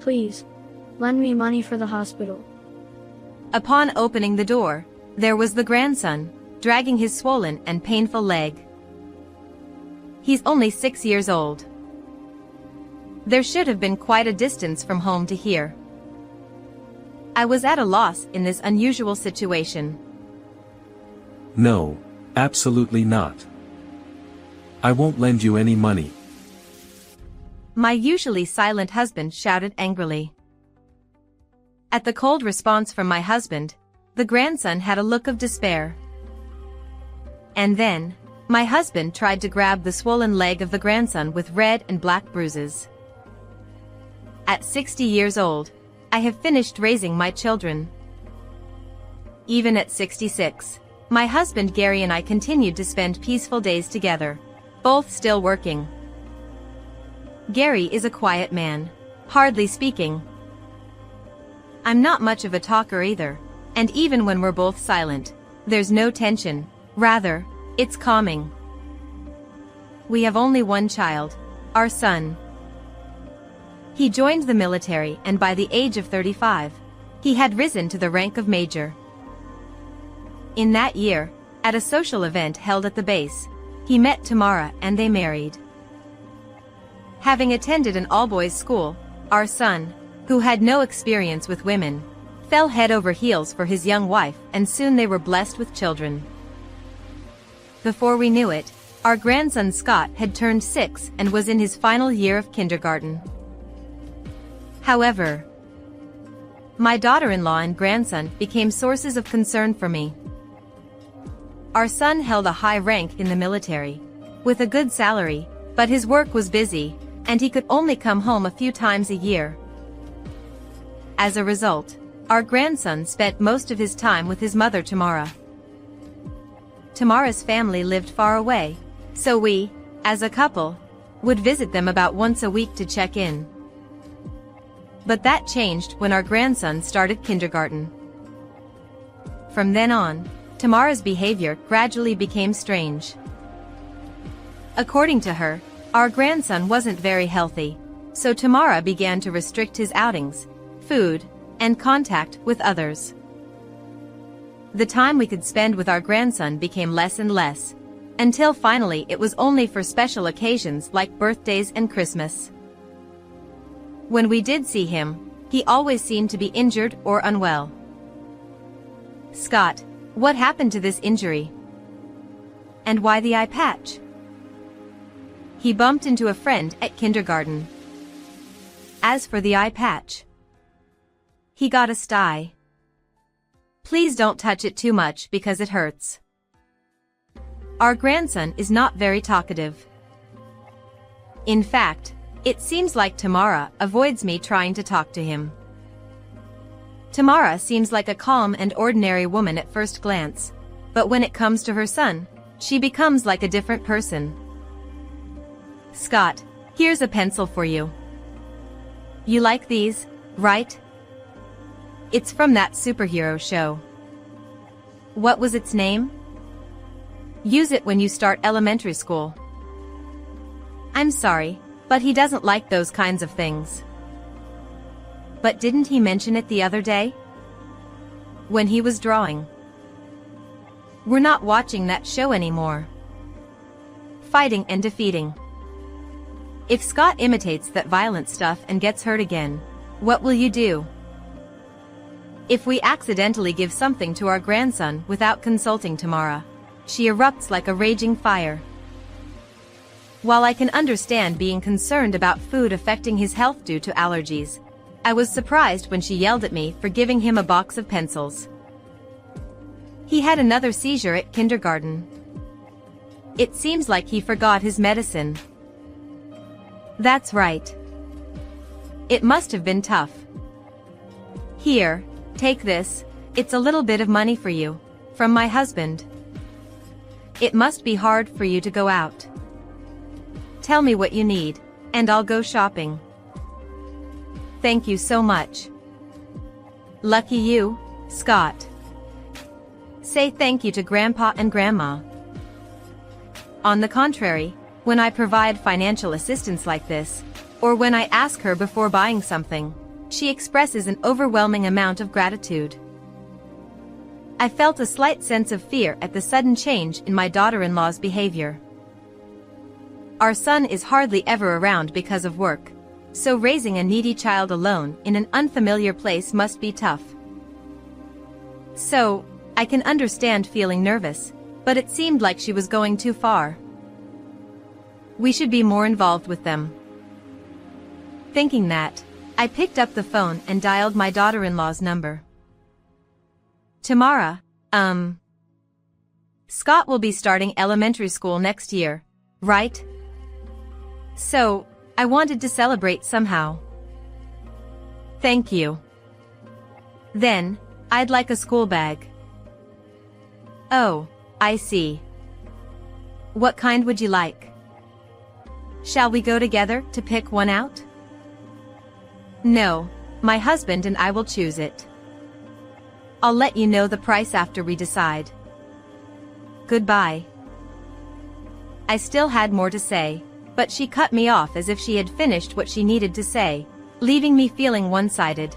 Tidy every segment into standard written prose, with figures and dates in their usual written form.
Please, lend me money for the hospital. Upon opening the door, there was the grandson, dragging his swollen and painful leg. He's only 6 years old. There should have been quite a distance from home to here. I was at a loss in this unusual situation. No, absolutely not. I won't lend you any money. My usually silent husband shouted angrily. At the cold response from my husband, the grandson had a look of despair. And then, my husband tried to grab the swollen leg of the grandson with red and black bruises. At 60 years old, I have finished raising my children. Even at 66, my husband Gary and I continued to spend peaceful days together, both still working. Gary is a quiet man, hardly speaking. I'm not much of a talker either, and even when we're both silent, there's no tension, rather, it's calming. We have only one child, our son. He joined the military and by the age of 35, he had risen to the rank of major. In that year, at a social event held at the base, he met Tamara and they married. Having attended an all-boys school, our son, who had no experience with women, fell head over heels for his young wife and soon they were blessed with children. Before we knew it, our grandson Scott had turned 6 and was in his final year of kindergarten. However, my daughter-in-law and grandson became sources of concern for me. Our son held a high rank in the military, with a good salary, but his work was busy, and he could only come home a few times a year. As a result, our grandson spent most of his time with his mother Tamara. Tamara's family lived far away, so we, as a couple, would visit them about once a week to check in. But that changed when our grandson started kindergarten. From then on, Tamara's behavior gradually became strange. According to her, our grandson wasn't very healthy, so Tamara began to restrict his outings, food, and contact with others. The time we could spend with our grandson became less and less, until finally it was only for special occasions like birthdays and Christmas. When we did see him, he always seemed to be injured or unwell. Scott, what happened to this injury? And why the eye patch? He bumped into a friend at kindergarten. As for the eye patch, he got a sty. Please don't touch it too much because it hurts. Our grandson is not very talkative. In fact, it seems like Tamara avoids me trying to talk to him. Tamara seems like a calm and ordinary woman at first glance, but when it comes to her son, she becomes like a different person. Scott, here's a pencil for you. You like these, right? It's from that superhero show. What was its name? Use it when you start elementary school. I'm sorry, but he doesn't like those kinds of things. But didn't he mention it the other day? When he was drawing. We're not watching that show anymore. Fighting and defeating. If Scott imitates that violent stuff and gets hurt again, what will you do? If we accidentally give something to our grandson without consulting Tamara, she erupts like a raging fire. While I can understand being concerned about food affecting his health due to allergies, I was surprised when she yelled at me for giving him a box of pencils. He had another seizure at kindergarten. It seems like he forgot his medicine. That's right. It must have been tough. Here, take this, it's a little bit of money for you, from my husband. It must be hard for you to go out. Tell me what you need, and I'll go shopping. Thank you so much. Lucky you, Scott. Say thank you to Grandpa and Grandma. On the contrary, when I provide financial assistance like this, or when I ask her before buying something, she expresses an overwhelming amount of gratitude. I felt a slight sense of fear at the sudden change in my daughter-in-law's behavior. Our son is hardly ever around because of work, so raising a needy child alone in an unfamiliar place must be tough. So, I can understand feeling nervous, but it seemed like she was going too far. We should be more involved with them. Thinking that, I picked up the phone and dialed my daughter-in-law's number. Tamara, Scott will be starting elementary school next year, right? So, I wanted to celebrate somehow. Thank you. Then, I'd like a school bag. Oh, I see. What kind would you like? Shall we go together to pick one out? No, my husband and I will choose it. I'll let you know the price after we decide. Goodbye. I still had more to say, but she cut me off as if she had finished what she needed to say, leaving me feeling one-sided.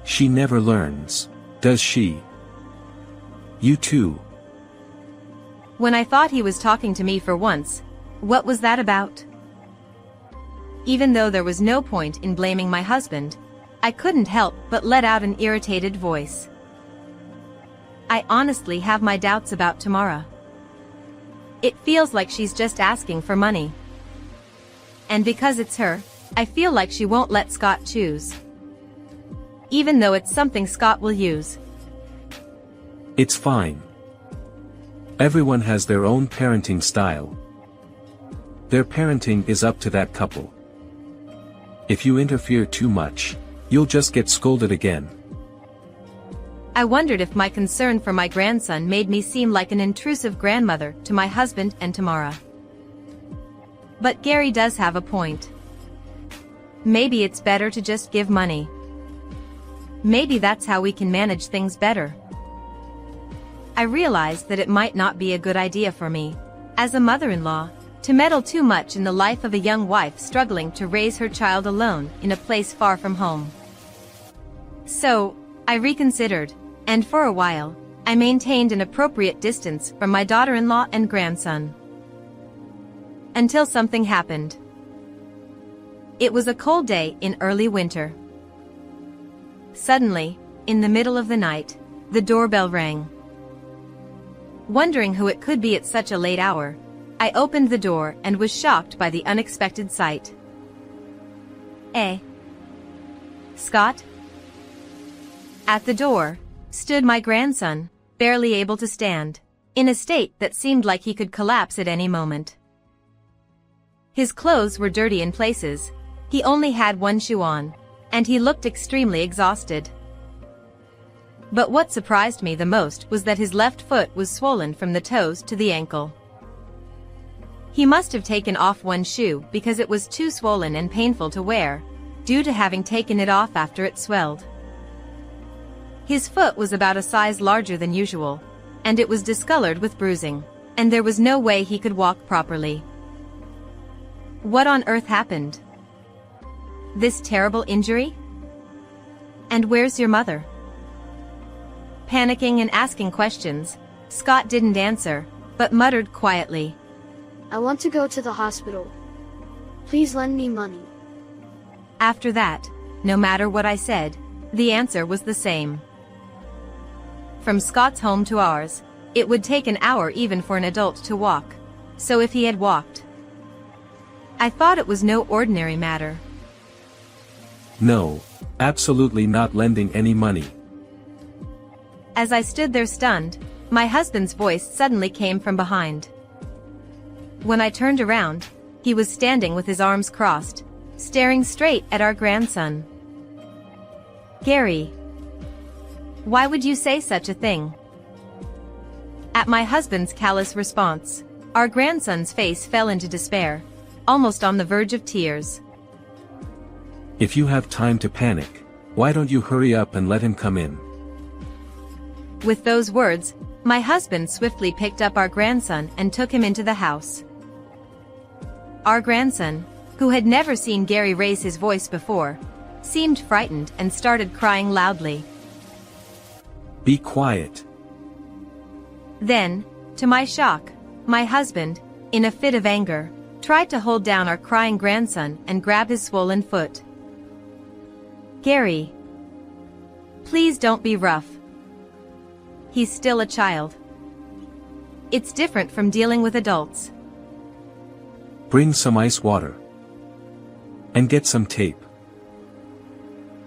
She never learns, does she? You too. When I thought he was talking to me for once, what was that about? Even though there was no point in blaming my husband, I couldn't help but let out an irritated voice. I honestly have my doubts about Tamara. It feels like she's just asking for money. And because it's her, I feel like she won't let Scott choose. Even though it's something Scott will use. It's fine. Everyone has their own parenting style. Their parenting is up to that couple. If you interfere too much, you'll just get scolded again. I wondered if my concern for my grandson made me seem like an intrusive grandmother to my husband and Tamara. But Gary does have a point. Maybe it's better to just give money. Maybe that's how we can manage things better. I realized that it might not be a good idea for me, as a mother-in-law, to meddle too much in the life of a young wife struggling to raise her child alone in a place far from home. So, I reconsidered, and for a while, I maintained an appropriate distance from my daughter-in-law and grandson. Until something happened. It was a cold day in early winter. Suddenly, in the middle of the night, the doorbell rang. Wondering who it could be at such a late hour, I opened the door and was shocked by the unexpected sight. Scott? At the door stood my grandson, barely able to stand, in a state that seemed like he could collapse at any moment. His clothes were dirty in places, he only had one shoe on, and he looked extremely exhausted. But what surprised me the most was that his left foot was swollen from the toes to the ankle. He must have taken off one shoe because it was too swollen and painful to wear, due to having taken it off after it swelled. His foot was about a size larger than usual, and it was discolored with bruising, and there was no way he could walk properly. What on earth happened? This terrible injury? And where's your mother? Panicking and asking questions, Scott didn't answer, but muttered quietly. I want to go to the hospital. Please lend me money. After that, no matter what I said, the answer was the same. From Scott's home to ours, it would take an hour even for an adult to walk, so if he had walked. I thought it was no ordinary matter. No, absolutely not lending any money. As I stood there stunned, my husband's voice suddenly came from behind. When I turned around, he was standing with his arms crossed, staring straight at our grandson. Gary. Why would you say such a thing? At my husband's callous response, our grandson's face fell into despair, almost on the verge of tears. If you have time to panic, why don't you hurry up and let him come in? With those words, my husband swiftly picked up our grandson and took him into the house. Our grandson, who had never seen Gary raise his voice before, seemed frightened and started crying loudly. Be quiet. Then, to my shock, my husband, in a fit of anger, tried to hold down our crying grandson and grab his swollen foot. Gary, please don't be rough. He's still a child. It's different from dealing with adults. Bring some ice water. And get some tape.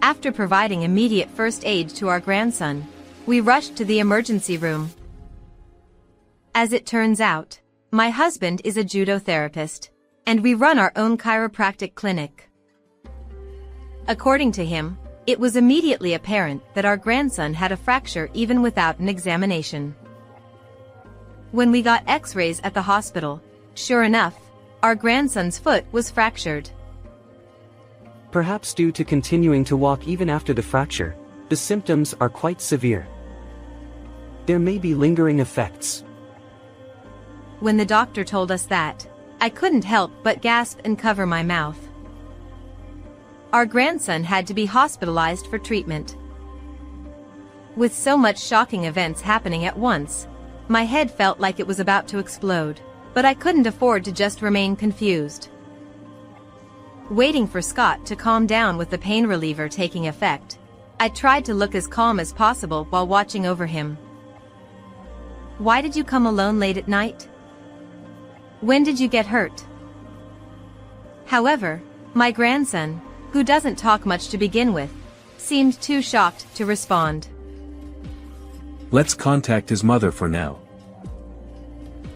After providing immediate first aid to our grandson, we rushed to the emergency room. As it turns out, my husband is a judo therapist, and we run our own chiropractic clinic. According to him, it was immediately apparent that our grandson had a fracture even without an examination. When we got x-rays at the hospital, sure enough, our grandson's foot was fractured. Perhaps due to continuing to walk even after the fracture, the symptoms are quite severe. There may be lingering effects. When the doctor told us that, I couldn't help but gasp and cover my mouth. Our grandson had to be hospitalized for treatment. With so much shocking events happening at once, my head felt like it was about to explode, but I couldn't afford to just remain confused. Waiting for Scott to calm down with the pain reliever taking effect, I tried to look as calm as possible while watching over him. Why did you come alone late at night? When did you get hurt? However, my grandson, who doesn't talk much to begin with, seemed too shocked to respond. Let's contact his mother for now.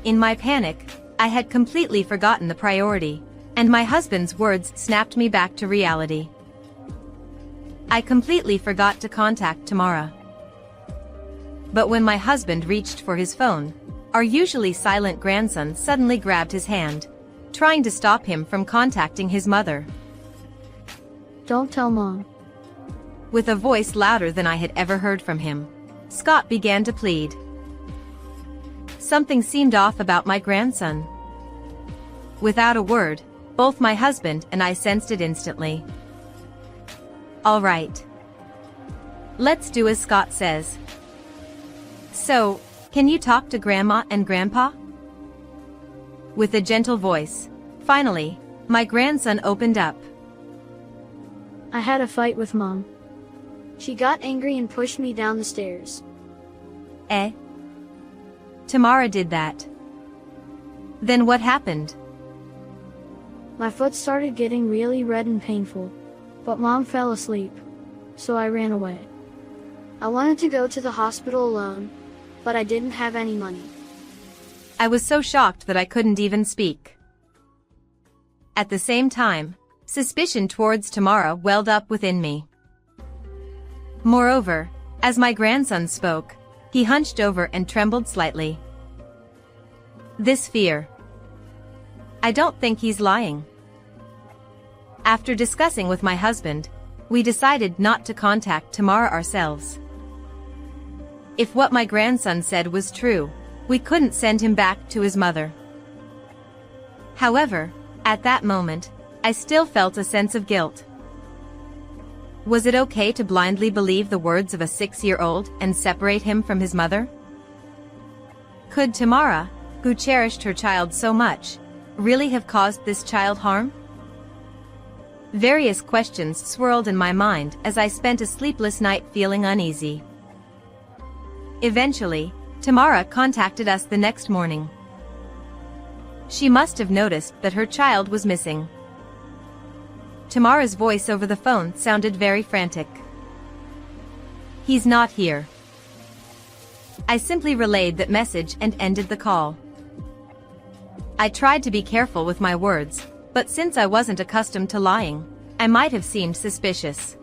In my panic, I had completely forgotten the priority, and my husband's words snapped me back to reality. I completely forgot to contact Tamara. But when my husband reached for his phone, our usually silent grandson suddenly grabbed his hand, trying to stop him from contacting his mother. Don't tell Mom. With a voice louder than I had ever heard from him, Scott began to plead. Something seemed off about my grandson. Without a word, both my husband and I sensed it instantly. All right. Let's do as Scott says. So, can you talk to Grandma and Grandpa? With a gentle voice, finally, my grandson opened up. I had a fight with Mom. She got angry and pushed me down the stairs. Eh? Tamara did that. Then what happened? My foot started getting really red and painful, but Mom fell asleep, so I ran away. I wanted to go to the hospital alone, but I didn't have any money. I was so shocked that I couldn't even speak. At the same time, suspicion towards Tamara welled up within me. Moreover, as my grandson spoke, he hunched over and trembled slightly. This fear. I don't think he's lying. After discussing with my husband, we decided not to contact Tamara ourselves. If what my grandson said was true, we couldn't send him back to his mother. However, at that moment, I still felt a sense of guilt. Was it okay to blindly believe the words of a 6-year-old and separate him from his mother? Could Tamara, who cherished her child so much, really have caused this child harm? Various questions swirled in my mind as I spent a sleepless night feeling uneasy. Eventually, Tamara contacted us the next morning. She must have noticed that her child was missing. Tamara's voice over the phone sounded very frantic. He's not here. I simply relayed that message and ended the call. I tried to be careful with my words, but since I wasn't accustomed to lying, I might have seemed suspicious.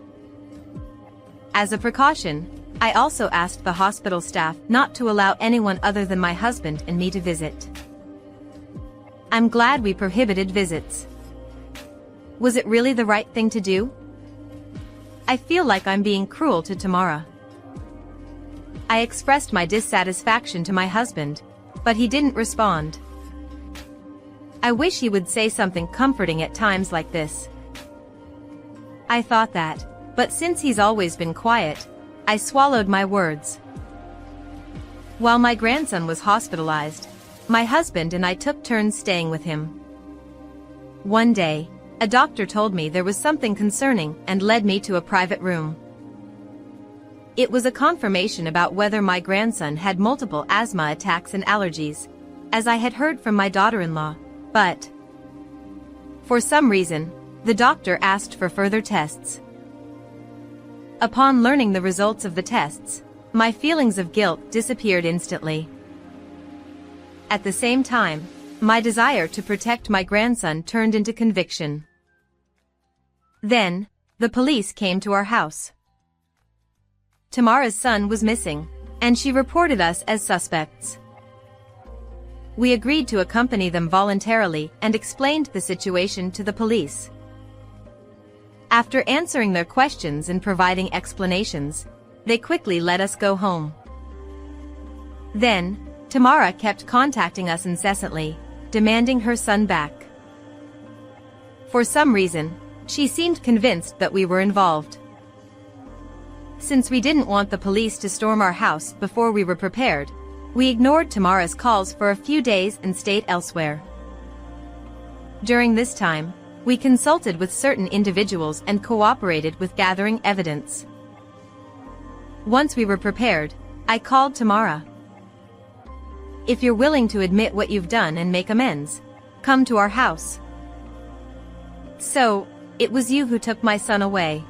As a precaution, I also asked the hospital staff not to allow anyone other than my husband and me to visit. I'm glad we prohibited visits. Was it really the right thing to do? I feel like I'm being cruel to Tamara. I expressed my dissatisfaction to my husband, but he didn't respond. I wish he would say something comforting at times like this. I thought that, but since he's always been quiet, I swallowed my words. While my grandson was hospitalized, my husband and I took turns staying with him. One day, a doctor told me there was something concerning and led me to a private room. It was a confirmation about whether my grandson had multiple asthma attacks and allergies, as I had heard from my daughter-in-law, but for some reason, the doctor asked for further tests. Upon learning the results of the tests, my feelings of guilt disappeared instantly. At the same time, my desire to protect my grandson turned into conviction. Then, the police came to our house. Tamara's son was missing, and she reported us as suspects. We agreed to accompany them voluntarily and explained the situation to the police. After answering their questions and providing explanations, they quickly let us go home. Then, Tamara kept contacting us incessantly, demanding her son back. For some reason, she seemed convinced that we were involved. Since we didn't want the police to storm our house before we were prepared, we ignored Tamara's calls for a few days and stayed elsewhere. During this time, we consulted with certain individuals and cooperated with gathering evidence. Once we were prepared, I called Tamara. "If you're willing to admit what you've done and make amends, come to our house." "So, it was you who took my son away.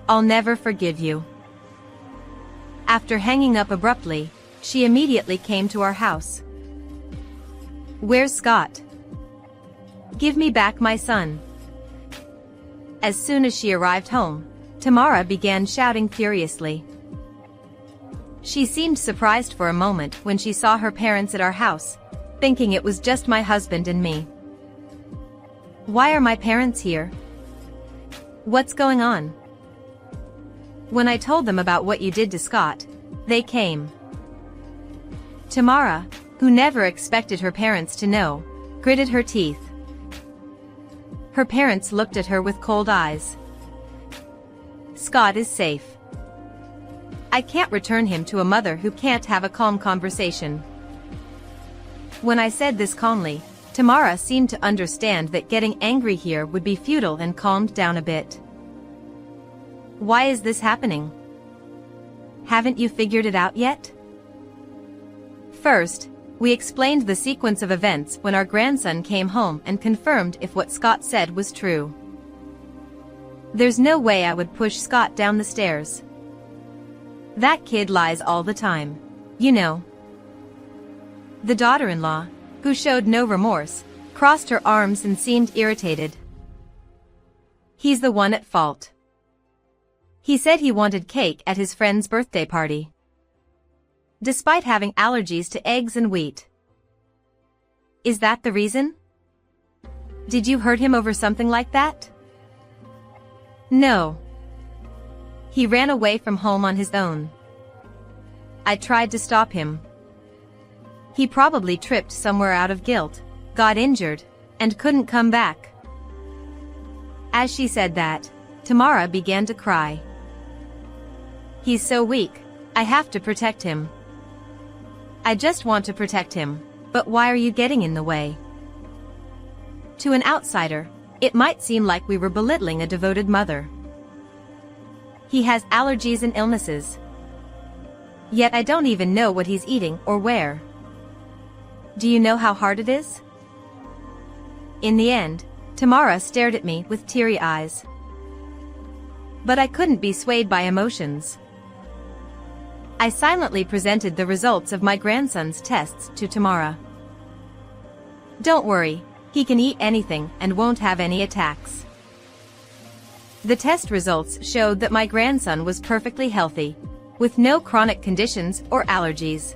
I'll never forgive you." After hanging up abruptly, she immediately came to our house. "Where's Scott? Give me back my son." As soon as she arrived home, Tamara began shouting furiously. She seemed surprised for a moment when she saw her parents at our house, thinking it was just my husband and me. "Why are my parents here? What's going on?" When I told them about what you did to Scott, they came. Tamara, who never expected her parents to know, gritted her teeth. Her parents looked at her with cold eyes. "Scott is safe. I can't return him to a mother who can't have a calm conversation." When I said this calmly, Tamara seemed to understand that getting angry here would be futile and calmed down a bit. "Why is this happening? Haven't you figured it out yet?" First, we explained the sequence of events when our grandson came home and confirmed if what Scott said was true. "There's no way I would push Scott down the stairs. That kid lies all the time, you know." The daughter-in-law, who showed no remorse, crossed her arms and seemed irritated. "He's the one at fault. He said he wanted cake at his friend's birthday party, despite having allergies to eggs and wheat. Is that the reason? Did you hurt him over something like that?" "No. He ran away from home on his own. I tried to stop him. He probably tripped somewhere out of guilt, got injured, and couldn't come back." As she said that, Tamara began to cry. "He's so weak, I have to protect him. I just want to protect him, but why are you getting in the way?" To an outsider, it might seem like we were belittling a devoted mother. "He has allergies and illnesses. Yet I don't even know what he's eating or where. Do you know how hard it is?" In the end, Tamara stared at me with teary eyes. But I couldn't be swayed by emotions. I silently presented the results of my grandson's tests to Tamara. "Don't worry, he can eat anything and won't have any attacks." The test results showed that my grandson was perfectly healthy, with no chronic conditions or allergies.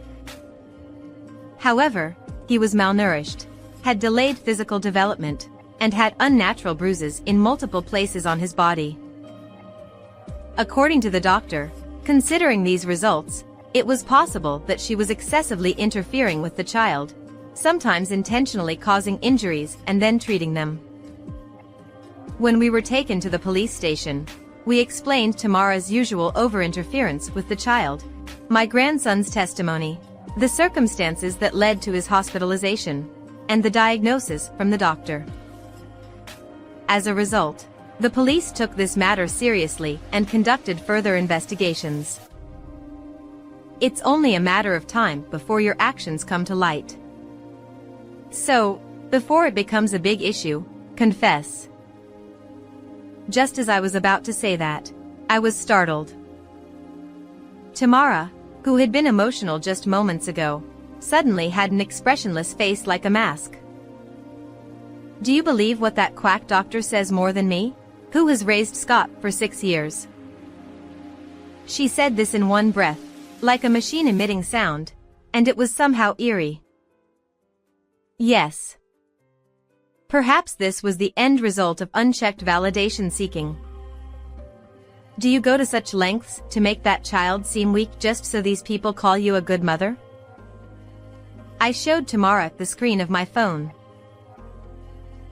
However, he was malnourished, had delayed physical development, and had unnatural bruises in multiple places on his body. According to the doctor, considering these results, it was possible that she was excessively interfering with the child, sometimes intentionally causing injuries and then treating them. When we were taken to the police station, we explained Tamara's usual over-interference with the child, my grandson's testimony, the circumstances that led to his hospitalization, and the diagnosis from the doctor. As a result, the police took this matter seriously and conducted further investigations. It's only a matter of time before your actions come to light. So, before it becomes a big issue, confess. Just as I was about to say that, I was startled. Tamara, who had been emotional just moments ago, suddenly had an expressionless face like a mask. Do you believe what that quack doctor says more than me, who has raised Scott for 6 years? She said this in one breath, like a machine emitting sound, and it was somehow eerie. Yes. Perhaps this was the end result of unchecked validation seeking. Do you go to such lengths to make that child seem weak just so these people call you a good mother? I showed Tamara the screen of my phone.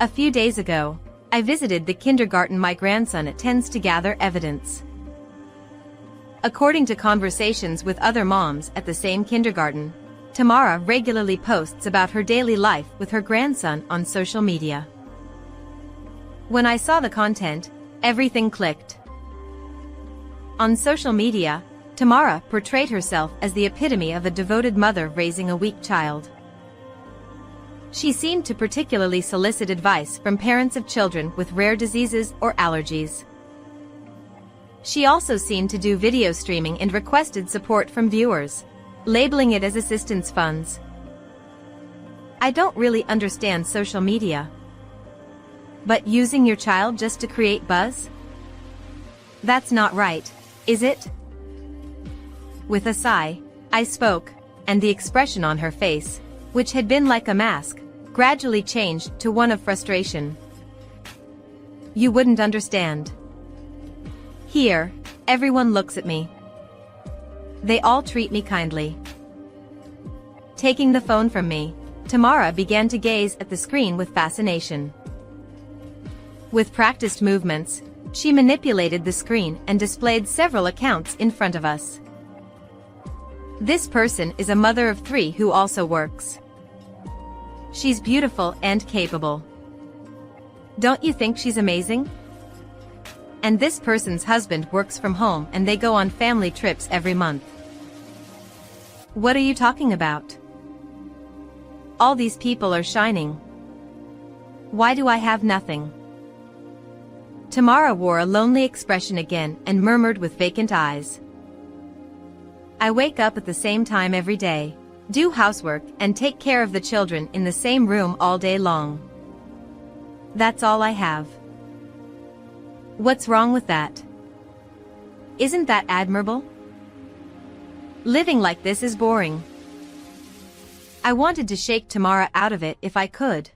A few days ago, I visited the kindergarten my grandson attends to gather evidence. According to conversations with other moms at the same kindergarten, Tamara regularly posts about her daily life with her grandson on social media. When I saw the content, everything clicked. On social media, Tamara portrayed herself as the epitome of a devoted mother raising a weak child. She seemed to particularly solicit advice from parents of children with rare diseases or allergies. She also seemed to do video streaming and requested support from viewers, labeling it as assistance funds. I don't really understand social media. But using your child just to create buzz? That's not right, is it? With a sigh, I spoke, and the expression on her face, which had been like a mask, gradually changed to one of frustration. You wouldn't understand. Here, everyone looks at me. They all treat me kindly. Taking the phone from me, Tamara began to gaze at the screen with fascination. With practiced movements, she manipulated the screen and displayed several accounts in front of us. This person is a mother of 3 who also works. She's beautiful and capable. Don't you think she's amazing? And this person's husband works from home and they go on family trips every month. What are you talking about? All these people are shining. Why do I have nothing? Tamara wore a lonely expression again and murmured with vacant eyes. I wake up at the same time every day, do housework and take care of the children in the same room all day long. That's all I have. What's wrong with that? Isn't that admirable? Living like this is boring. I wanted to shake Tamara out of it if I could.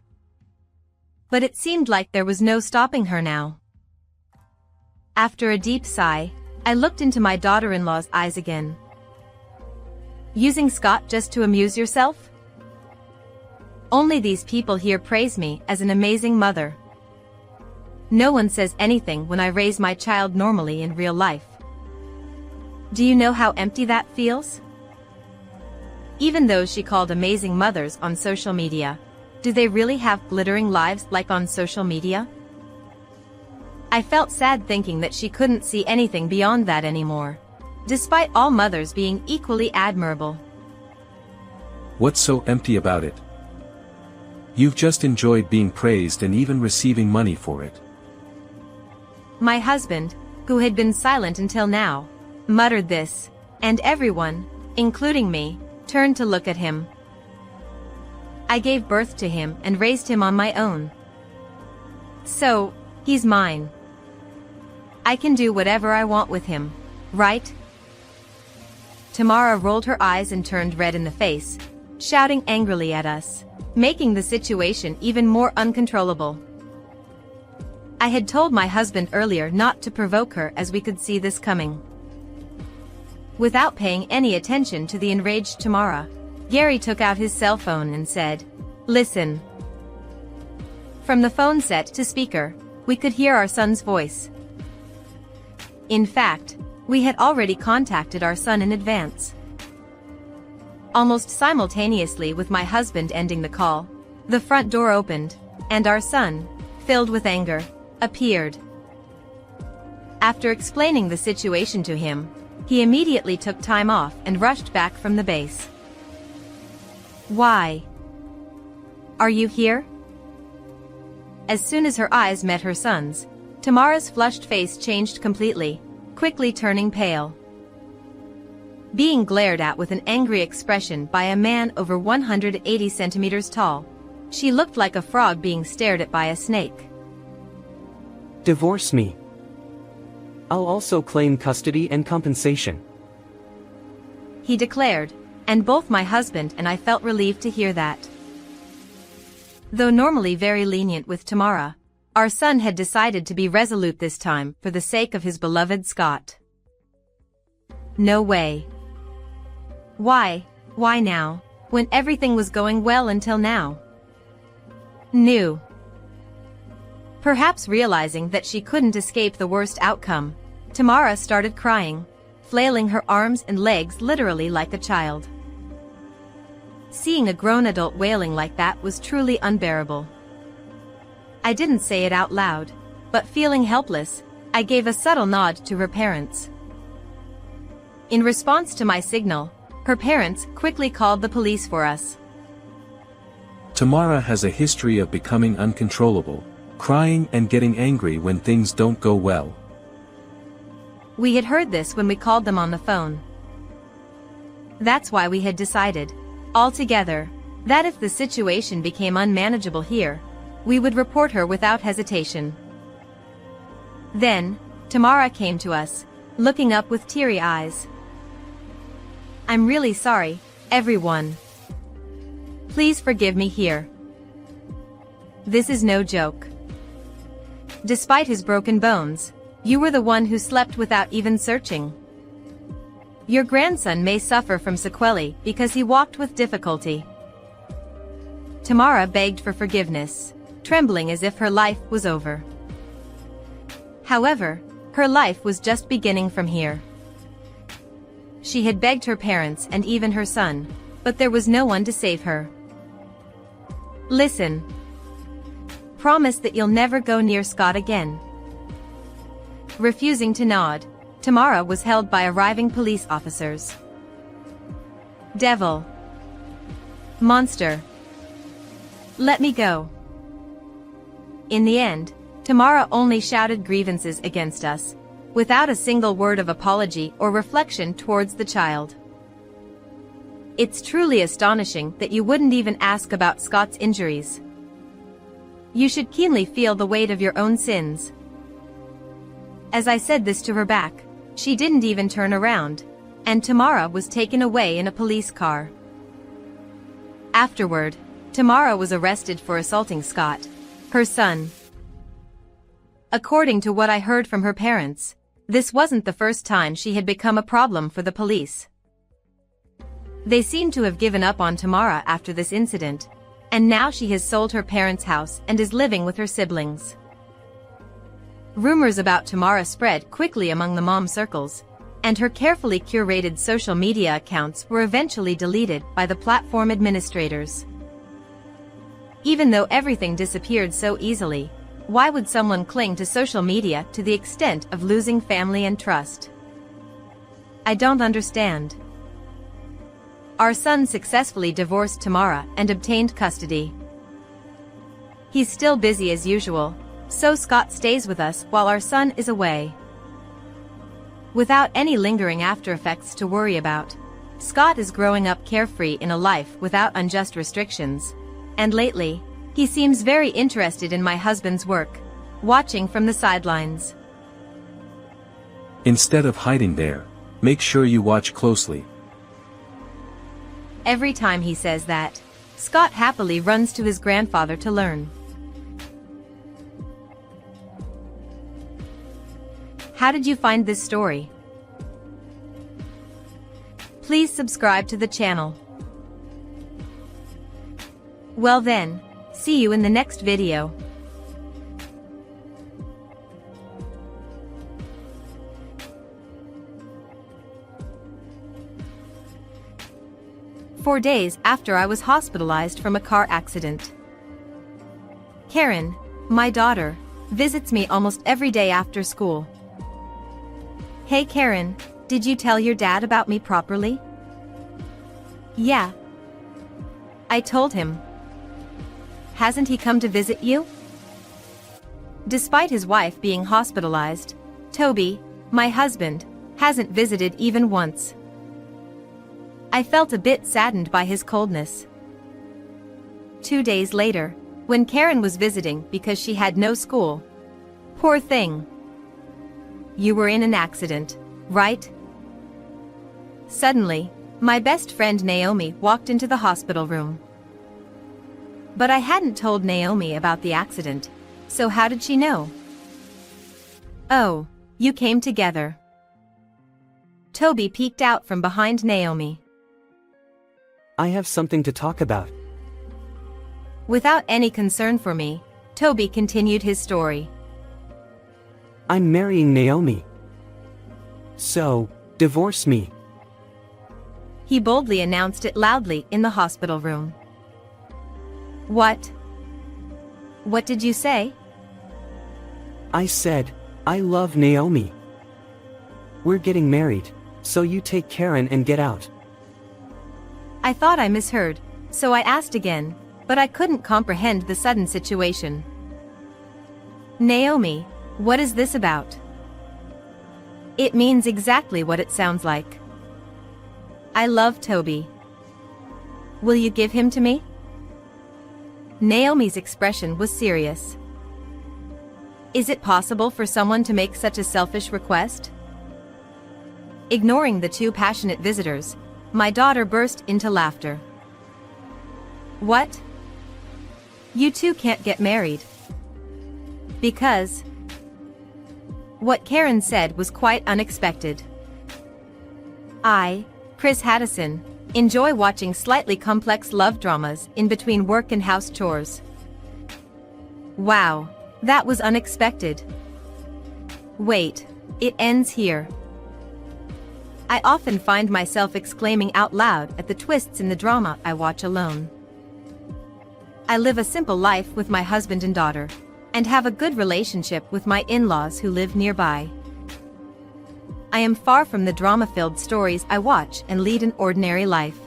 But it seemed like there was no stopping her now. After a deep sigh, I looked into my daughter-in-law's eyes again. Using Scott just to amuse yourself? Only these people here praise me as an amazing mother. No one says anything when I raise my child normally in real life. Do you know how empty that feels? Even those she called amazing mothers on social media, do they really have glittering lives like on social media? I felt sad thinking that she couldn't see anything beyond that anymore, despite all mothers being equally admirable. What's so empty about it? You've just enjoyed being praised and even receiving money for it. My husband, who had been silent until now, muttered this, and everyone, including me, turned to look at him. I gave birth to him and raised him on my own. So, he's mine. I can do whatever I want with him, right? Tamara rolled her eyes and turned red in the face, shouting angrily at us, making the situation even more uncontrollable. I had told my husband earlier not to provoke her as we could see this coming. Without paying any attention to the enraged Tamara, Gary took out his cell phone and said, "Listen." From the phone set to speaker, we could hear our son's voice. In fact, we had already contacted our son in advance. Almost simultaneously with my husband ending the call, the front door opened, and our son, filled with anger, appeared. After explaining the situation to him, he immediately took time off and rushed back from the base. "Why? Are you here?" As soon as her eyes met her son's, Tamara's flushed face changed completely, quickly turning pale. Being glared at with an angry expression by a man over 180 centimeters tall, she looked like a frog being stared at by a snake. Divorce me. I'll also claim custody and compensation, he declared, and both my husband and I felt relieved to hear that. Though normally very lenient with Tamara, our son had decided to be resolute this time for the sake of his beloved Scott. No way. Why now, when everything was going well until now? New. Perhaps realizing that she couldn't escape the worst outcome, Tamara started crying, flailing her arms and legs literally like a child. Seeing a grown adult wailing like that was truly unbearable. I didn't say it out loud, but feeling helpless, I gave a subtle nod to her parents. In response to my signal, her parents quickly called the police for us. Tamara has a history of becoming uncontrollable, crying and getting angry when things don't go well. We had heard this when we called them on the phone. That's why we had decided, all together, that if the situation became unmanageable here, we would report her without hesitation. Then, Tamara came to us, looking up with teary eyes. "I'm really sorry, everyone. Please forgive me here. This is no joke. Despite his broken bones, you were the one who slept without even searching. Your grandson may suffer from sequelae because he walked with difficulty." Tamara begged for forgiveness, trembling as if her life was over. However, her life was just beginning from here. She had begged her parents and even her son, but there was no one to save her. "Listen. Promise that you'll never go near Scott again." Refusing to nod, Tamara was held by arriving police officers. "Devil. Monster. Let me go." In the end, Tamara only shouted grievances against us, without a single word of apology or reflection towards the child. It's truly astonishing that you wouldn't even ask about Scott's injuries. You should keenly feel the weight of your own sins. As I said this to her back, she didn't even turn around, and Tamara was taken away in a police car. Afterward, Tamara was arrested for assaulting Scott, her son. According to what I heard from her parents, this wasn't the first time she had become a problem for the police. They seem to have given up on Tamara after this incident, and now she has sold her parents' house and is living with her siblings. Rumors about Tamara spread quickly among the mom circles, and her carefully curated social media accounts were eventually deleted by the platform administrators. Even though everything disappeared so easily, why would someone cling to social media to the extent of losing family and trust? I don't understand. Our son successfully divorced Tamara and obtained custody. He's still busy as usual, so Scott stays with us while our son is away. Without any lingering after effects to worry about, Scott is growing up carefree in a life without unjust restrictions, and lately, he seems very interested in my husband's work, watching from the sidelines. Instead of hiding there, make sure you watch closely. Every time he says that, Scott happily runs to his grandfather to learn. How did you find this story? Please subscribe to the channel. Well then, see you in the next video. 4 days after I was hospitalized from a car accident. Karen, my daughter, visits me almost every day after school. Hey Karen, did you tell your dad about me properly? Yeah. I told him. Hasn't he come to visit you? Despite his wife being hospitalized, Toby, my husband, hasn't visited even once. I felt a bit saddened by his coldness. 2 days later, when Karen was visiting because she had no school. Poor thing. You were in an accident, right? Suddenly, my best friend Naomi walked into the hospital room. But I hadn't told Naomi about the accident, so how did she know? Oh, you came together. Toby peeked out from behind Naomi. I have something to talk about. Without any concern for me, Toby continued his story. I'm marrying Naomi. So, divorce me. He boldly announced it loudly in the hospital room. What? What did you say? I said, I love Naomi. We're getting married, so you take Karen and get out. I thought I misheard, so I asked again, but I couldn't comprehend the sudden situation. Naomi, what is this about? It means exactly what it sounds like. I love Toby. Will you give him to me? Naomi's expression was serious. Is it possible for someone to make such a selfish request? Ignoring the two passionate visitors, my daughter burst into laughter. What? You two can't get married. Because? What Karen said was quite unexpected. I, Chris Haddison, enjoy watching slightly complex love dramas in between work and house chores. Wow, that was unexpected. Wait, it ends here. I often find myself exclaiming out loud at the twists in the drama I watch alone. I live a simple life with my husband and daughter, and have a good relationship with my in-laws who live nearby. I am far from the drama-filled stories I watch and lead an ordinary life.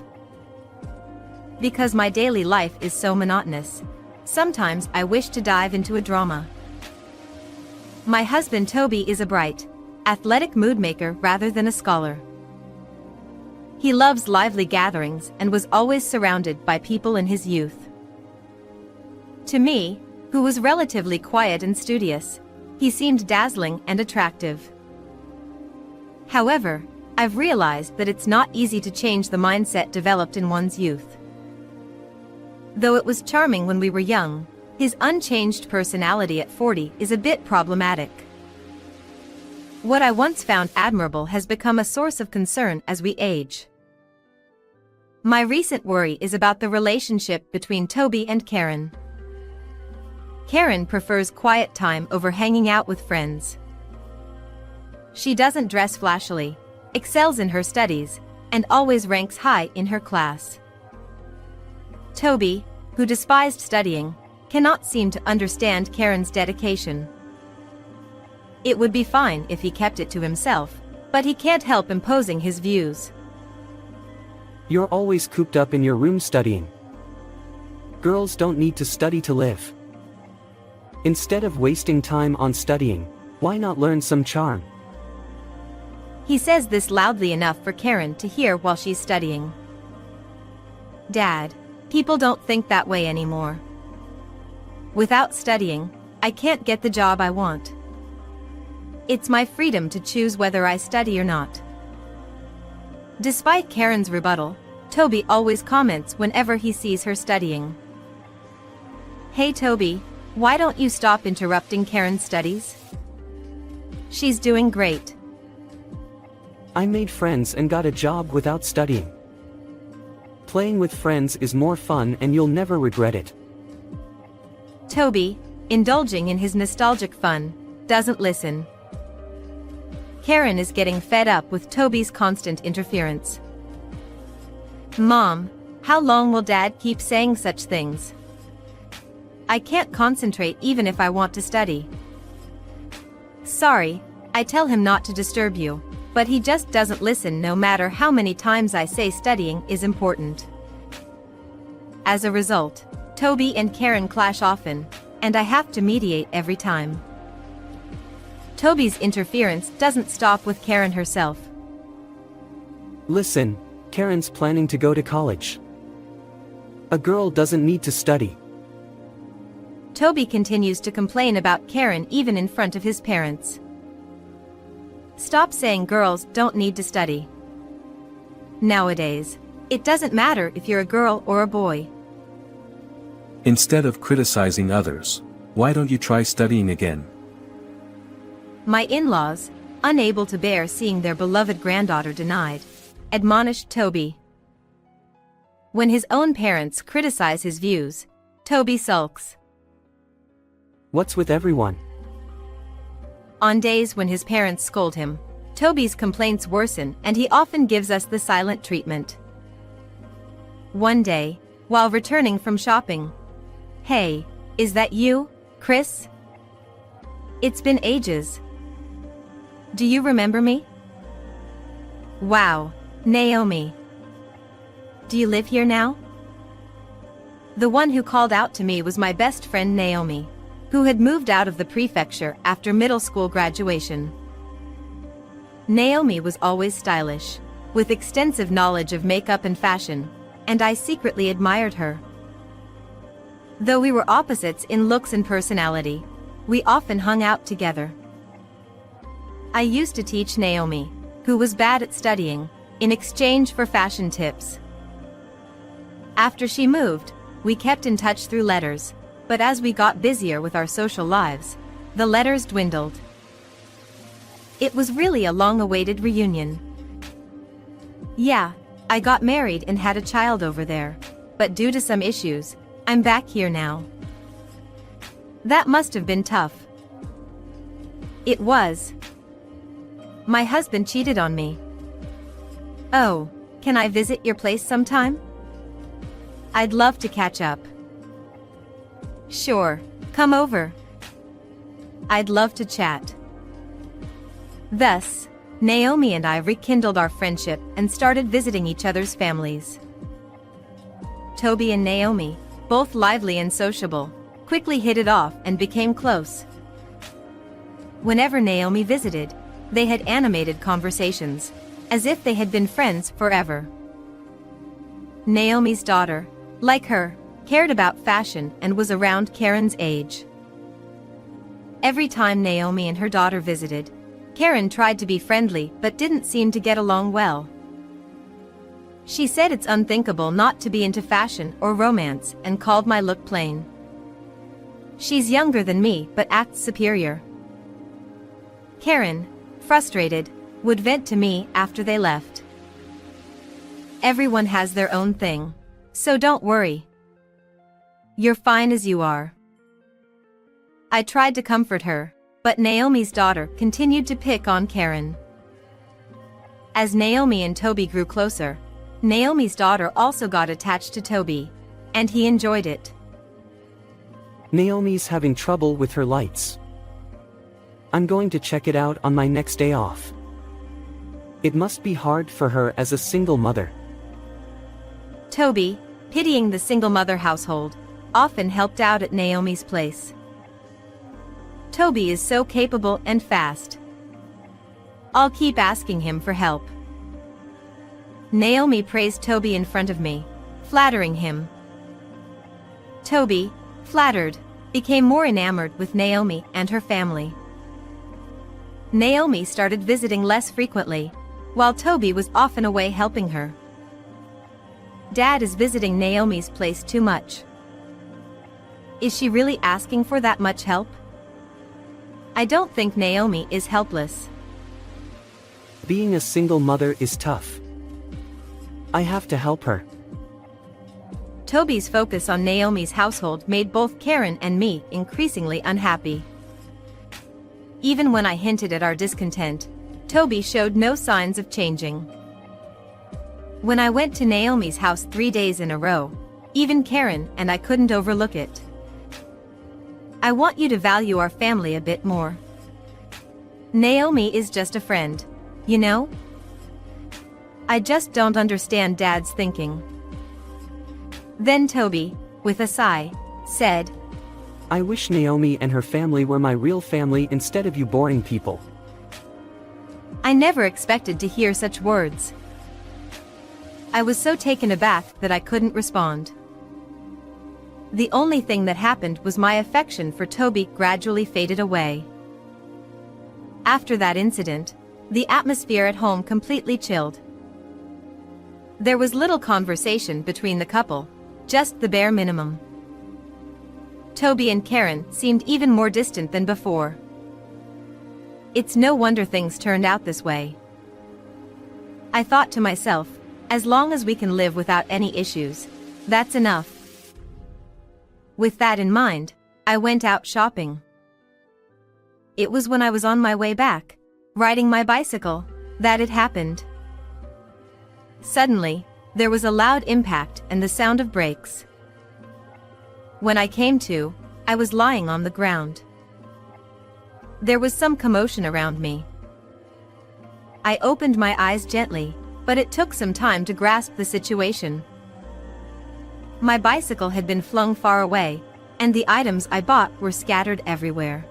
Because my daily life is so monotonous, sometimes I wish to dive into a drama. My husband Toby is a bright, athletic mood maker rather than a scholar. He loves lively gatherings and was always surrounded by people in his youth. To me, who was relatively quiet and studious, he seemed dazzling and attractive. However, I've realized that it's not easy to change the mindset developed in one's youth. Though it was charming when we were young, his unchanged personality at 40 is a bit problematic. What I once found admirable has become a source of concern as we age. My recent worry is about the relationship between Toby and Karen. Karen prefers quiet time over hanging out with friends. She doesn't dress flashily, excels in her studies, and always ranks high in her class. Toby, who despised studying, cannot seem to understand Karen's dedication. It would be fine if he kept it to himself, but he can't help imposing his views. You're always cooped up in your room studying. Girls don't need to study to live. Instead of wasting time on studying, why not learn some charm? He says this loudly enough for Karen to hear while she's studying. Dad, people don't think that way anymore. Without studying, I can't get the job I want. It's my freedom to choose whether I study or not. Despite Karen's rebuttal, Toby always comments whenever he sees her studying. Hey Toby, why don't you stop interrupting Karen's studies? She's doing great. I made friends and got a job without studying. Playing with friends is more fun and you'll never regret it. Toby, indulging in his nostalgic fun, doesn't listen. Karen is getting fed up with Toby's constant interference. Mom, How long will Dad keep saying such things? I can't concentrate even if I want to study. Sorry, I tell him not to disturb you, but he just doesn't listen no matter how many times I say studying is important. As a result, Toby and Karen clash often, and I have to mediate every time. Toby's interference doesn't stop with Karen herself. Listen, Karen's planning to go to college. A girl doesn't need to study. Toby continues to complain about Karen even in front of his parents. Stop saying girls don't need to study. Nowadays, it doesn't matter if you're a girl or a boy. Instead of criticizing others, why don't you try studying again? My in-laws, unable to bear seeing their beloved granddaughter denied, admonished Toby. When his own parents criticize his views, Toby sulks. What's with everyone? On days when his parents scold him, Toby's complaints worsen and he often gives us the silent treatment. One day, while returning from shopping, "Hey, is that you, Chris? It's been ages. Do you remember me? Wow, Naomi. Do you live here now?" The one who called out to me was my best friend Naomi, who had moved out of the prefecture after middle school graduation. Naomi was always stylish, with extensive knowledge of makeup and fashion, and I secretly admired her. Though we were opposites in looks and personality, we often hung out together. I used to teach Naomi, who was bad at studying, in exchange for fashion tips. After she moved, we kept in touch through letters, but as we got busier with our social lives, the letters dwindled. It was really a long-awaited reunion. Yeah, I got married and had a child over there, but due to some issues, I'm back here now. That must have been tough. It was. My husband cheated on me. Oh, can I visit your place sometime? I'd love to catch up. Sure, come over. I'd love to chat. Thus, Naomi and I rekindled our friendship and started visiting each other's families. Toby and Naomi, both lively and sociable, quickly hit it off and became close. Whenever Naomi visited, they had animated conversations, as if they had been friends forever. Naomi's daughter, like her, cared about fashion and was around Karen's age. Every time Naomi and her daughter visited, Karen tried to be friendly but didn't seem to get along well. She said it's unthinkable not to be into fashion or romance and called my look plain. She's younger than me but acts superior. Karen, frustrated, would vent to me after they left. Everyone has their own thing, so don't worry. You're fine as you are. I tried to comfort her, but Naomi's daughter continued to pick on Karen. As Naomi and Toby grew closer, Naomi's daughter also got attached to Toby, and he enjoyed it. Naomi's having trouble with her lights. I'm going to check it out on my next day off. It must be hard for her as a single mother. Toby, pitying the single mother household, often helped out at Naomi's place. Toby is so capable and fast. I'll keep asking him for help. Naomi praised Toby in front of me, flattering him. Toby, flattered, became more enamored with Naomi and her family. Naomi started visiting less frequently, while Toby was often away helping her. Dad is visiting Naomi's place too much. Is she really asking for that much help? I don't think Naomi is helpless. Being a single mother is tough. I have to help her. Toby's focus on Naomi's household made both Karen and me increasingly unhappy. Even when I hinted at our discontent, Toby showed no signs of changing. When I went to Naomi's house 3 days in a row, even Karen and I couldn't overlook it. I want you to value our family a bit more. Naomi is just a friend, you know? I just don't understand Dad's thinking. Then Toby, with a sigh, said, I wish Naomi and her family were my real family instead of you boring people. I never expected to hear such words. I was so taken aback that I couldn't respond. The only thing that happened was my affection for Toby gradually faded away. After that incident, the atmosphere at home completely chilled. There was little conversation between the couple, just the bare minimum. Toby and Karen seemed even more distant than before. It's no wonder things turned out this way. I thought to myself, as long as we can live without any issues, that's enough. With that in mind, I went out shopping. It was when I was on my way back, riding my bicycle, that it happened. Suddenly, there was a loud impact and the sound of brakes. When I came to, I was lying on the ground. There was some commotion around me. I opened my eyes gently, but it took some time to grasp the situation. My bicycle had been flung far away, and the items I bought were scattered everywhere.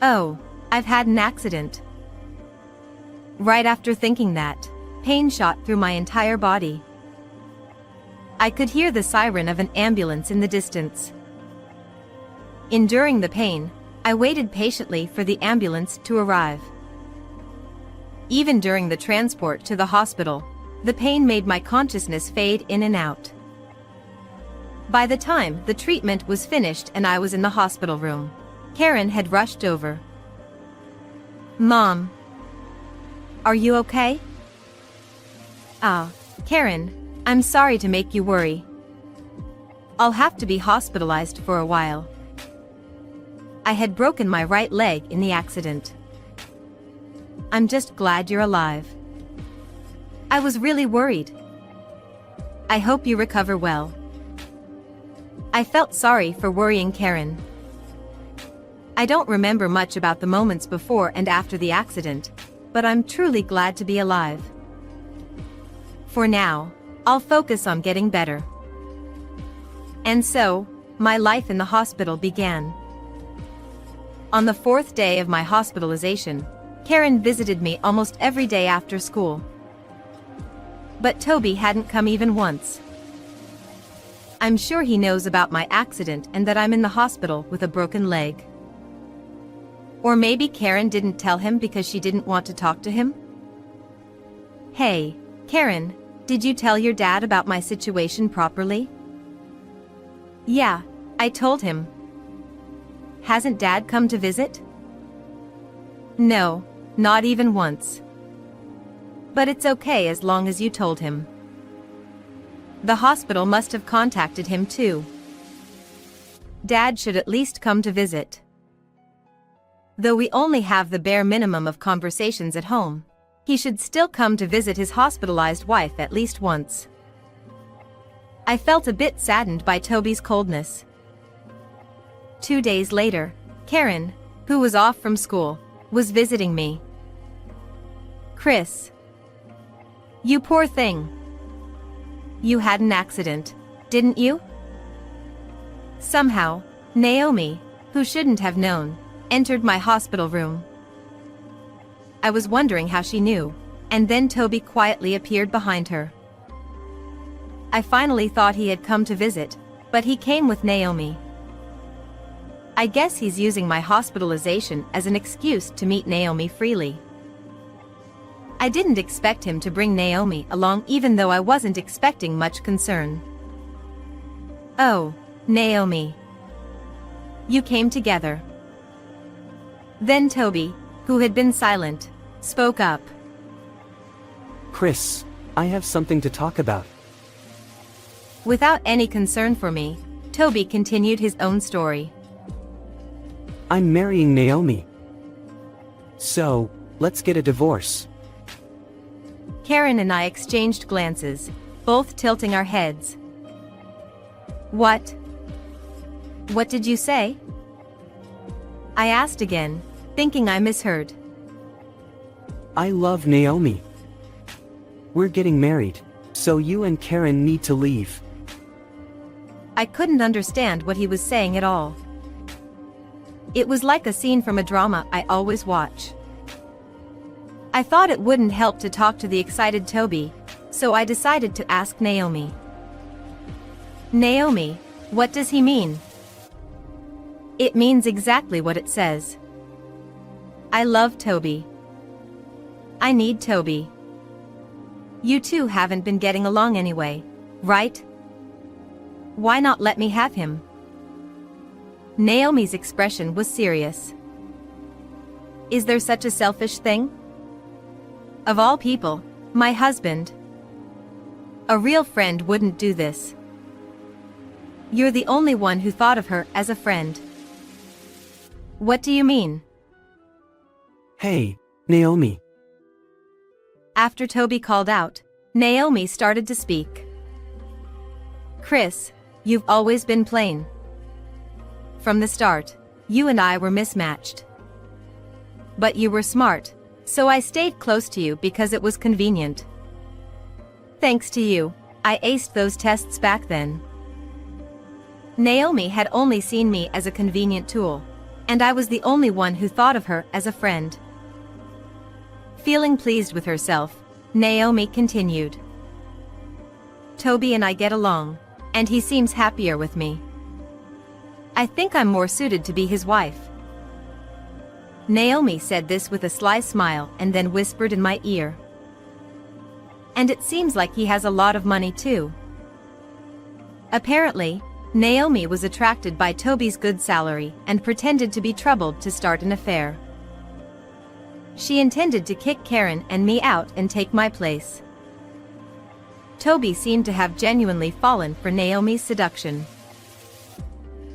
Oh, I've had an accident. Right after thinking that, pain shot through my entire body. I could hear the siren of an ambulance in the distance. Enduring the pain, I waited patiently for the ambulance to arrive. Even during the transport to the hospital, the pain made my consciousness fade in and out. By the time the treatment was finished and I was in the hospital room, Karen had rushed over. Mom, are you okay? Ah, Karen, I'm sorry to make you worry. I'll have to be hospitalized for a while. I had broken my right leg in the accident. I'm just glad you're alive. I was really worried. I hope you recover well. I felt sorry for worrying Karen. I don't remember much about the moments before and after the accident, but I'm truly glad to be alive. For now, I'll focus on getting better. And so, my life in the hospital began. On the 4th day of my hospitalization, Karen visited me almost every day after school. But Toby hadn't come even once. I'm sure he knows about my accident and that I'm in the hospital with a broken leg. Or maybe Karen didn't tell him because she didn't want to talk to him? Hey, Karen, did you tell your dad about my situation properly? Yeah, I told him. Hasn't Dad come to visit? No, not even once. But it's okay as long as you told him. The hospital must have contacted him too. Dad should at least come to visit. Though we only have the bare minimum of conversations at home, he should still come to visit his hospitalized wife at least once. I felt a bit saddened by Toby's coldness. 2 days later, Karen, who was off from school, was visiting me. Chris. You poor thing. You had an accident, didn't you? Somehow, Naomi, who shouldn't have known, entered my hospital room. I was wondering how she knew, and then Toby quietly appeared behind her. I finally thought he had come to visit, but he came with Naomi. I guess he's using my hospitalization as an excuse to meet Naomi freely. I didn't expect him to bring Naomi along even though I wasn't expecting much concern. Oh, Naomi. You came together. Then Toby, who had been silent, spoke up. Chris, I have something to talk about. Without any concern for me, Toby continued his own story. I'm marrying Naomi. So, let's get a divorce. Karen and I exchanged glances, both tilting our heads. What? What did you say? I asked again, thinking I misheard. I love Naomi. We're getting married, so you and Karen need to leave. I couldn't understand what he was saying at all. It was like a scene from a drama I always watch. I thought it wouldn't help to talk to the excited Toby, so I decided to ask Naomi. Naomi, what does he mean? It means exactly what it says. I love Toby. I need Toby. You two haven't been getting along anyway, right? Why not let me have him? Naomi's expression was serious. Is there such a selfish thing? Of all people, my husband. A real friend wouldn't do this. You're the only one who thought of her as a friend. What do you mean? Hey, Naomi. After Toby called out, Naomi started to speak. Chris, you've always been plain. From the start, you and I were mismatched. But you were smart, so I stayed close to you because it was convenient. Thanks to you, I aced those tests back then. Naomi had only seen me as a convenient tool, and I was the only one who thought of her as a friend. Feeling pleased with herself, Naomi continued. Toby and I get along, and he seems happier with me. I think I'm more suited to be his wife. Naomi said this with a sly smile and then whispered in my ear. And it seems like he has a lot of money too. Apparently, Naomi was attracted by Toby's good salary and pretended to be troubled to start an affair. She intended to kick Karen and me out and take my place. Toby seemed to have genuinely fallen for Naomi's seduction.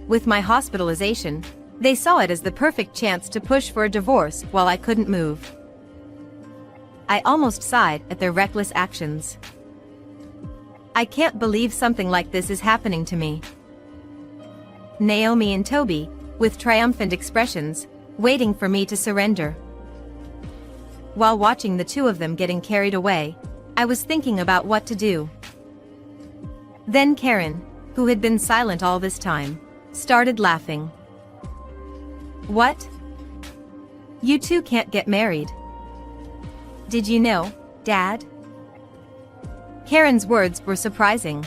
With my hospitalization, they saw it as the perfect chance to push for a divorce while I couldn't move. I almost sighed at their reckless actions. I can't believe something like this is happening to me. Naomi and Toby, with triumphant expressions, waiting for me to surrender. While watching the two of them getting carried away, I was thinking about what to do. Then Karen, who had been silent all this time, started laughing. What? You two can't get married. Did you know, Dad? Karen's words were surprising.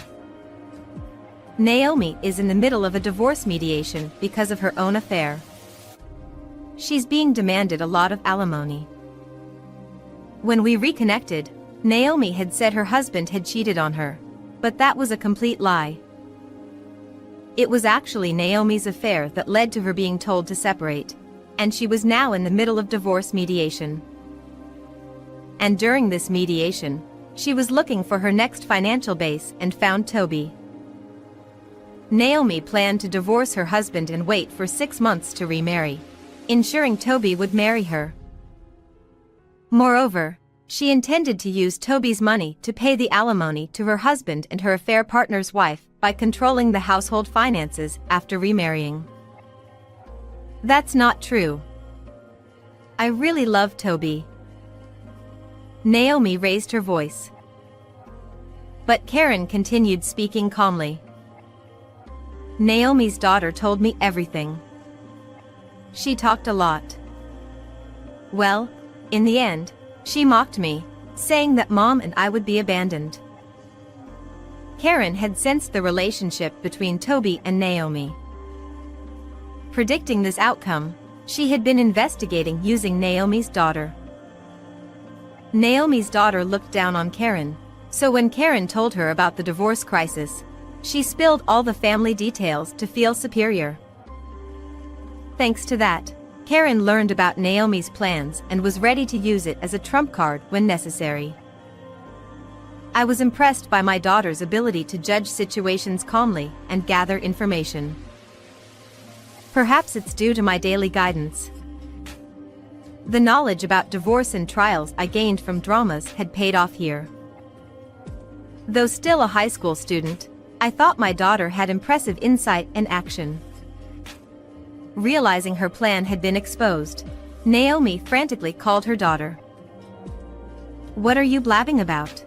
Naomi is in the middle of a divorce mediation because of her own affair. She's being demanded a lot of alimony. When we reconnected, Naomi had said her husband had cheated on her, but that was a complete lie. It was actually Naomi's affair that led to her being told to separate, and she was now in the middle of divorce mediation. And during this mediation, she was looking for her next financial base and found Toby. Naomi planned to divorce her husband and wait for 6 months to remarry, ensuring Toby would marry her. Moreover, she intended to use Toby's money to pay the alimony to her husband and her affair partner's wife by controlling the household finances after remarrying. That's not true. I really love Toby. Naomi raised her voice. But Karen continued speaking calmly. Naomi's daughter told me everything. She talked a lot. Well, in the end, she mocked me, saying that Mom and I would be abandoned. Karen had sensed the relationship between Toby and Naomi. Predicting this outcome, she had been investigating using Naomi's daughter. Naomi's daughter looked down on Karen, so when Karen told her about the divorce crisis, she spilled all the family details to feel superior. Thanks to that, Karen learned about Naomi's plans and was ready to use it as a trump card when necessary. I was impressed by my daughter's ability to judge situations calmly and gather information. Perhaps it's due to my daily guidance. The knowledge about divorce and trials I gained from dramas had paid off here. Though still a high school student, I thought my daughter had impressive insight and action. Realizing her plan had been exposed, Naomi frantically called her daughter. "What are you blabbing about?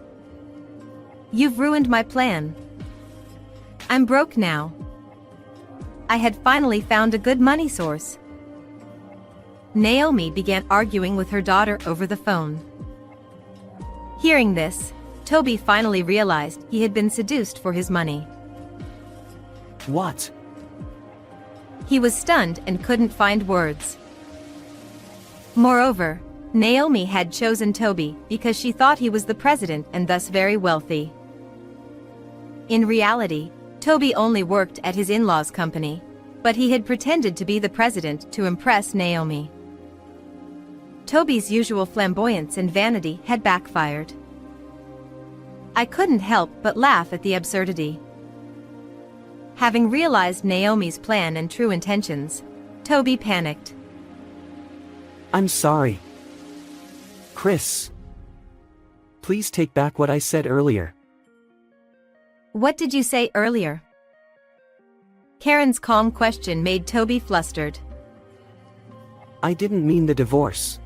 You've ruined my plan. I'm broke now. I had finally found a good money source." Naomi began arguing with her daughter over the phone. Hearing this, Toby finally realized he had been seduced for his money. What? He was stunned and couldn't find words. Moreover, Naomi had chosen Toby because she thought he was the president and thus very wealthy. In reality, Toby only worked at his in-laws' company, but he had pretended to be the president to impress Naomi. Toby's usual flamboyance and vanity had backfired. I couldn't help but laugh at the absurdity. Having realized Naomi's plan and true intentions, Toby panicked. I'm sorry. Chris. Please take back what I said earlier. What did you say earlier? Karen's calm question made Toby flustered. I didn't mean the divorce.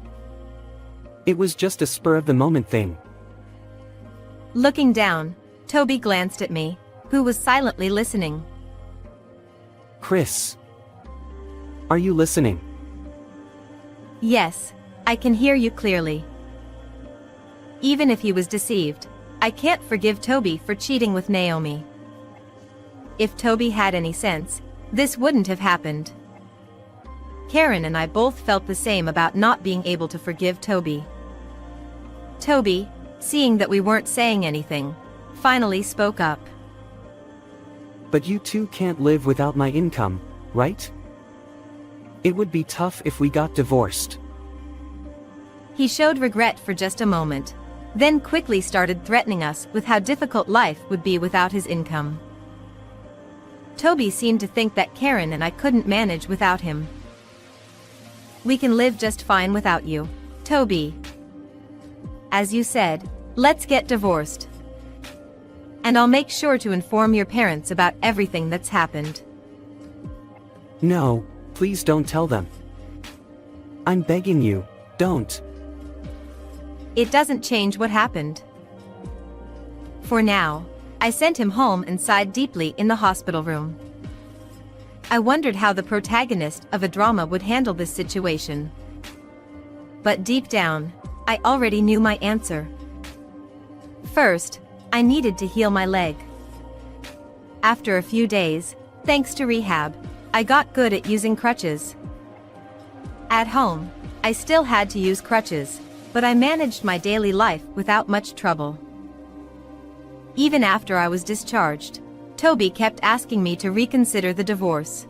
It was just a spur-of-the-moment thing. Looking down, Toby glanced at me, who was silently listening. Chris. Are you listening? Yes, I can hear you clearly. Even if he was deceived, I can't forgive Toby for cheating with Naomi. If Toby had any sense, this wouldn't have happened. Karen and I both felt the same about not being able to forgive Toby. Toby, seeing that we weren't saying anything, finally spoke up. But you two can't live without my income, right? It would be tough if we got divorced. He showed regret for just a moment, then quickly started threatening us with how difficult life would be without his income. Toby seemed to think that Karen and I couldn't manage without him. We can live just fine without you, Toby. As you said, let's get divorced. And I'll make sure to inform your parents about everything that's happened. No, please don't tell them. I'm begging you, don't. It doesn't change what happened. For now, I sent him home and sighed deeply in the hospital room. I wondered how the protagonist of a drama would handle this situation. But deep down, I already knew my answer. First, I needed to heal my leg. After a few days, thanks to rehab, I got good at using crutches. At home, I still had to use crutches, but I managed my daily life without much trouble. Even after I was discharged, Toby kept asking me to reconsider the divorce.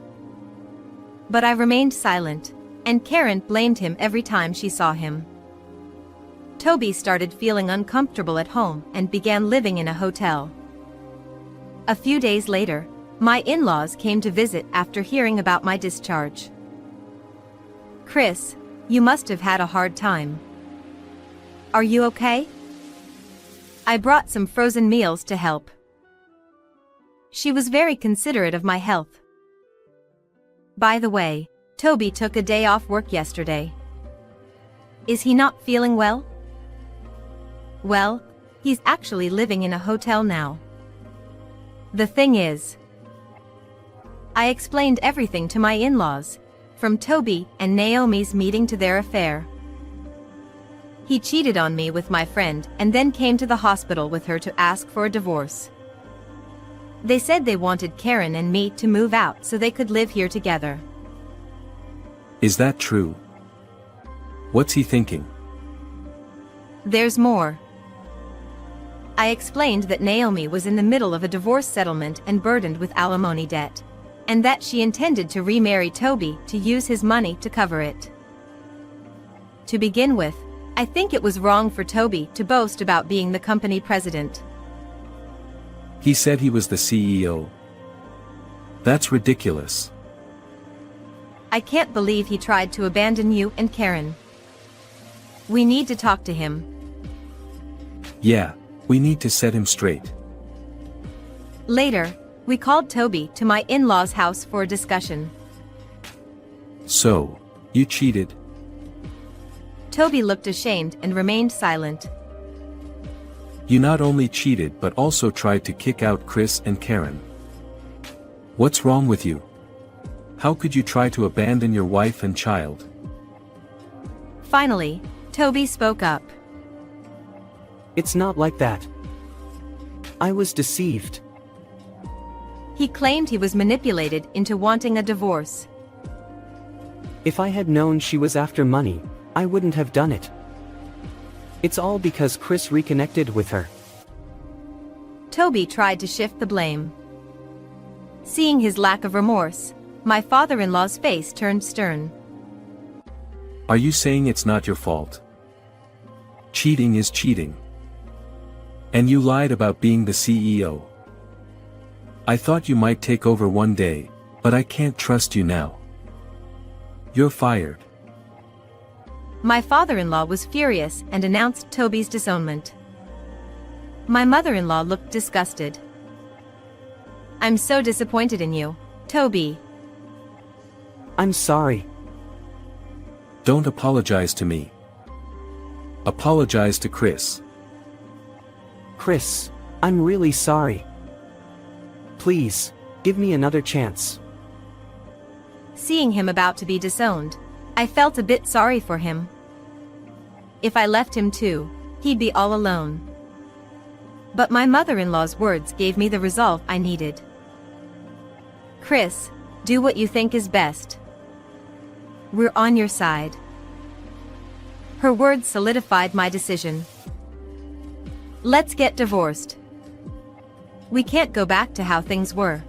But I remained silent, and Karen blamed him every time she saw him. Toby started feeling uncomfortable at home and began living in a hotel. A few days later, my in-laws came to visit after hearing about my discharge. Chris, you must have had a hard time. Are you okay? I brought some frozen meals to help. She was very considerate of my health. By the way, Toby took a day off work yesterday. Is he not feeling well? Well, he's actually living in a hotel now. The thing is, I explained everything to my in-laws, from Toby and Naomi's meeting to their affair. He cheated on me with my friend and then came to the hospital with her to ask for a divorce. They said they wanted Karen and me to move out so they could live here together. Is that true? What's he thinking? There's more. I explained that Naomi was in the middle of a divorce settlement and burdened with alimony debt, and that she intended to remarry Toby to use his money to cover it. To begin with, I think it was wrong for Toby to boast about being the company president. He said he was the CEO. That's ridiculous. I can't believe he tried to abandon you and Karen. We need to talk to him. Yeah, we need to set him straight. Later, we called Toby to my in-laws' house for a discussion. So, you cheated? Toby looked ashamed and remained silent. You not only cheated but also tried to kick out Chris and Karen. What's wrong with you? How could you try to abandon your wife and child? Finally, Toby spoke up. It's not like that. I was deceived. He claimed he was manipulated into wanting a divorce. If I had known she was after money, I wouldn't have done it. It's all because Chris reconnected with her. Toby tried to shift the blame. Seeing his lack of remorse, my father-in-law's face turned stern. Are you saying it's not your fault? Cheating is cheating. And you lied about being the CEO. I thought you might take over one day, but I can't trust you now. You're fired. My father-in-law was furious and announced Toby's disownment. My mother-in-law looked disgusted. I'm so disappointed in you, Toby. I'm sorry. Don't apologize to me. Apologize to Chris. Chris, I'm really sorry. Please, give me another chance. Seeing him about to be disowned, I felt a bit sorry for him. If I left him too, he'd be all alone. But my mother-in-law's words gave me the resolve I needed. Chris, do what you think is best. We're on your side. Her words solidified my decision. Let's get divorced. We can't go back to how things were.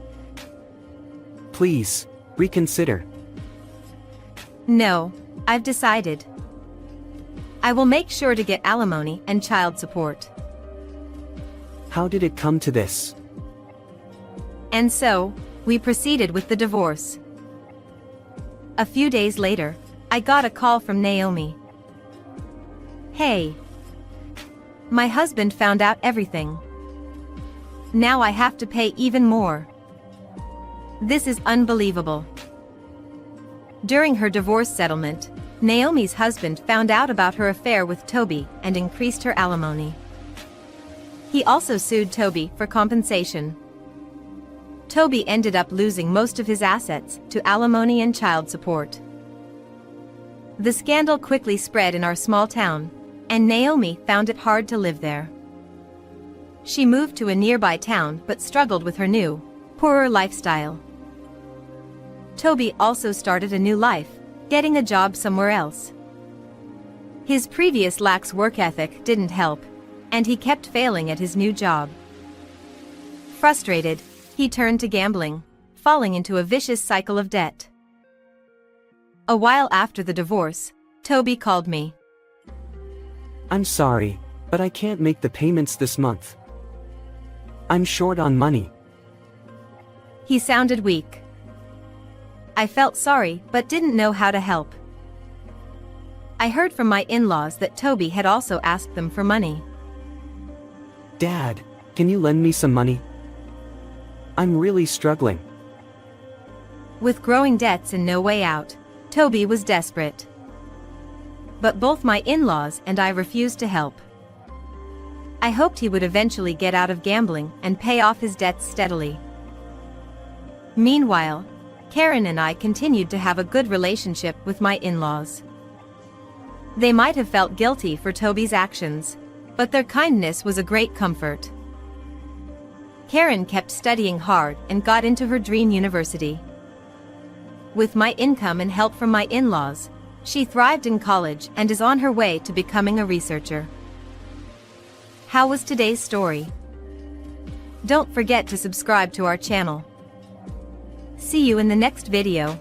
Please, reconsider. No, I've decided. I will make sure to get alimony and child support. How did it come to this? And so, we proceeded with the divorce. A few days later, I got a call from Naomi. Hey. My husband found out everything. Now I have to pay even more. This is unbelievable. During her divorce settlement, Naomi's husband found out about her affair with Toby and increased her alimony. He also sued Toby for compensation. Toby ended up losing most of his assets to alimony and child support. The scandal quickly spread in our small town, and Naomi found it hard to live there. She moved to a nearby town but struggled with her new, poorer lifestyle. Toby also started a new life, getting a job somewhere else. His previous lax work ethic didn't help, and he kept failing at his new job. Frustrated, he turned to gambling, falling into a vicious cycle of debt. A while after the divorce, Toby called me. I'm sorry, but I can't make the payments this month. I'm short on money. He sounded weak. I felt sorry but didn't know how to help. I heard from my in-laws that Toby had also asked them for money. Dad, can you lend me some money? I'm really struggling. With growing debts and no way out, Toby was desperate. But both my in-laws and I refused to help. I hoped he would eventually get out of gambling and pay off his debts steadily. Meanwhile, Karen and I continued to have a good relationship with my in-laws. They might have felt guilty for Toby's actions, but their kindness was a great comfort. Karen kept studying hard and got into her dream university. With my income and help from my in-laws, she thrived in college and is on her way to becoming a researcher. How was today's story? Don't forget to subscribe to our channel. See you in the next video.